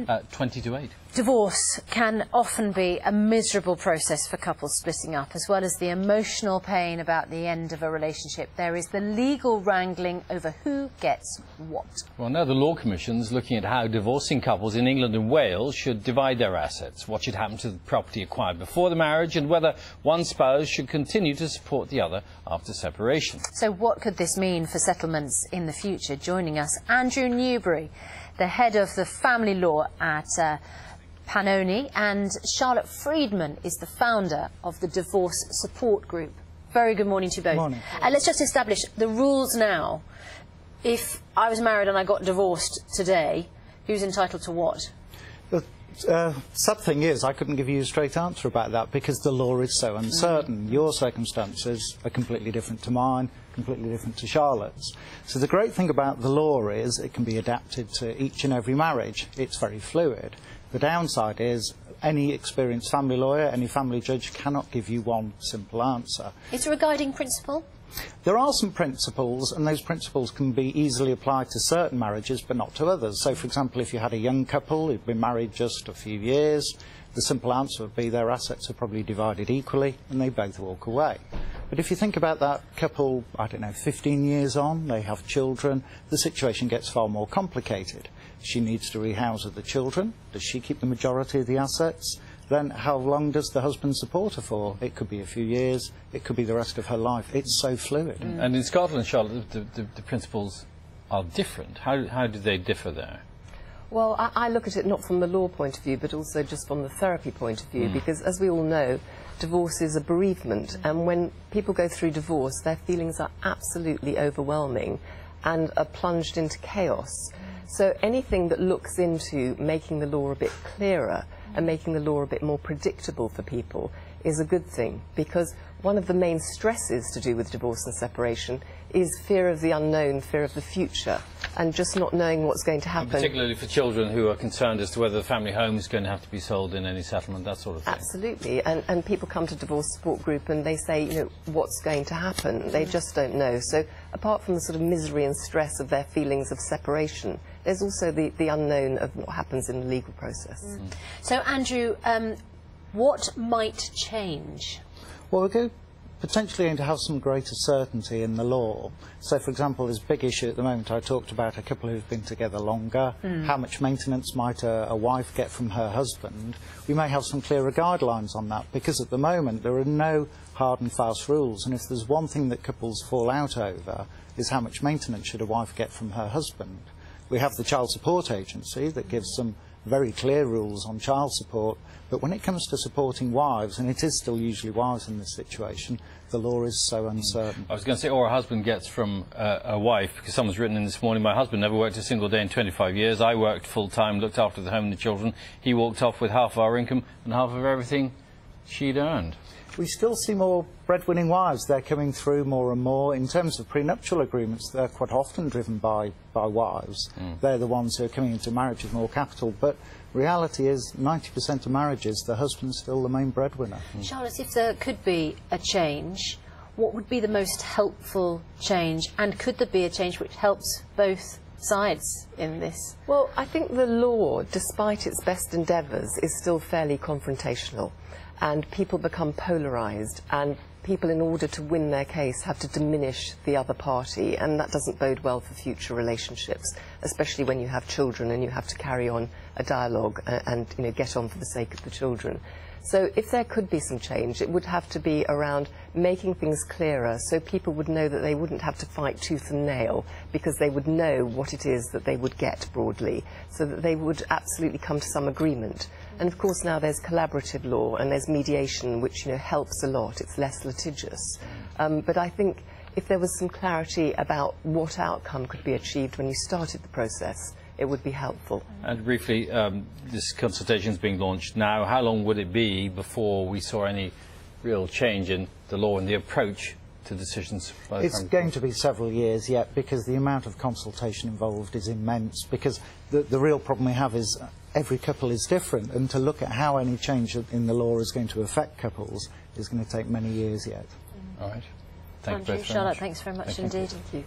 20 to 8. Divorce can often be a miserable process for couples splitting up. As well as the emotional pain about the end of a relationship, there is the legal wrangling over who gets what. Well, now the Law Commission's looking at how divorcing couples in England and Wales should divide their assets, what should happen to the property acquired before the marriage, and whether one spouse should continue to support the other after separation. So what could this mean for settlements in the future? Joining us, Andrew Newbury, the head of the family law at Pannoni, and Charlotte Friedman is the founder of the Divorce Support Group. Very good morning to you both. Morning. Let's just establish the rules now. If I was married and I got divorced today, who's entitled to what? The sad thing is, I couldn't give you a straight answer about that because the law is so uncertain. Your circumstances are completely different to mine, completely different to Charlotte's. So the great thing about the law is it can be adapted to each and every marriage. It's very fluid. The downside is any experienced family lawyer, any family judge cannot give you one simple answer. Is there a guiding principle? There are some principles, and those principles can be easily applied to certain marriages but not to others. So, for example, if you had a young couple who'd been married just a few years, the simple answer would be their assets are probably divided equally and they both walk away. But if you think about that couple, I don't know, 15 years on, they have children, the situation gets far more complicated. She needs to rehouse the children. Does she keep the majority of the assets? Then how long does the husband support her for? It could be a few years, it could be the rest of her life. It's so fluid. And in Scotland, Charlotte, the principles are different. How do they differ there? Well, I look at it not from the law point of view, but also just from the therapy point of view, because as we all know, divorce is a bereavement, and when people go through divorce, their feelings are absolutely overwhelming and are plunged into chaos. So anything that looks into making the law a bit clearer and making the law a bit more predictable for people is a good thing, because one of the main stresses to do with divorce and separation is fear of the unknown, fear of the future, and just not knowing what's going to happen. And particularly for children who are concerned as to whether the family home is going to have to be sold in any settlement, that sort of thing. Absolutely, and people come to Divorce Support Group and they say, you know, what's going to happen? They just don't know. So apart from the sort of misery and stress of their feelings of separation, there's also the unknown of what happens in the legal process. So, Andrew, what might change? Well, we're potentially going to have some greater certainty in the law. So, for example, this big issue at the moment, I talked about a couple who've been together longer. How much maintenance might a wife get from her husband? We may have some clearer guidelines on that, because at the moment there are no hard and fast rules. And if there's one thing that couples fall out over, is how much maintenance should a wife get from her husband. We have the Child Support Agency that gives some very clear rules on child support, but when it comes to supporting wives, and it is still usually wives in this situation, the law is so uncertain. I was going to say, or a husband gets from a wife, because someone's written in this morning, my husband never worked a single day in 25 years. I worked full-time, looked after the home and the children. He walked off with half of our income and half of everything she'd earned. We still see more breadwinning wives. They're coming through more and more. In terms of prenuptial agreements, they're quite often driven by wives. They're the ones who are coming into marriage with more capital. But reality is 90% of marriages, the husband's still the main breadwinner. Charlotte, if there could be a change, what would be the most helpful change? And could there be a change which helps both sides in this? Well, I think the law, despite its best endeavours, is still fairly confrontational. And people become polarised, and people, in order to win their case, have to diminish the other party, and that doesn't bode well for future relationships, especially when you have children and you have to carry on a dialogue and you know, get on for the sake of the children. So if there could be some change, it would have to be around making things clearer so people would know that they wouldn't have to fight tooth and nail, because they would know what it is that they would get broadly, so that they would absolutely come to some agreement. And of course now there's collaborative law and there's mediation, which, you know, helps a lot. It's less litigious. But I think if there was some clarity about what outcome could be achieved when you started the process, it would be helpful. And briefly, this consultation is being launched now. How long would it be before we saw any real change in the law and the approach to decisions? It's going to be several years yet, because the amount of consultation involved is immense, because the real problem we have is every couple is different, and to look at how any change in the law is going to affect couples is going to take many years yet. All right. Thank you both very Charlotte, much. thanks very much Thank you. indeed. thank you.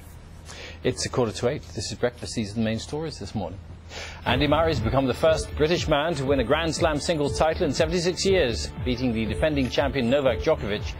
It's 7:45. This is Breakfast. These are the main stories this morning. Andy Murray has become the first British man to win a Grand Slam singles title in 76 years, beating the defending champion Novak Djokovic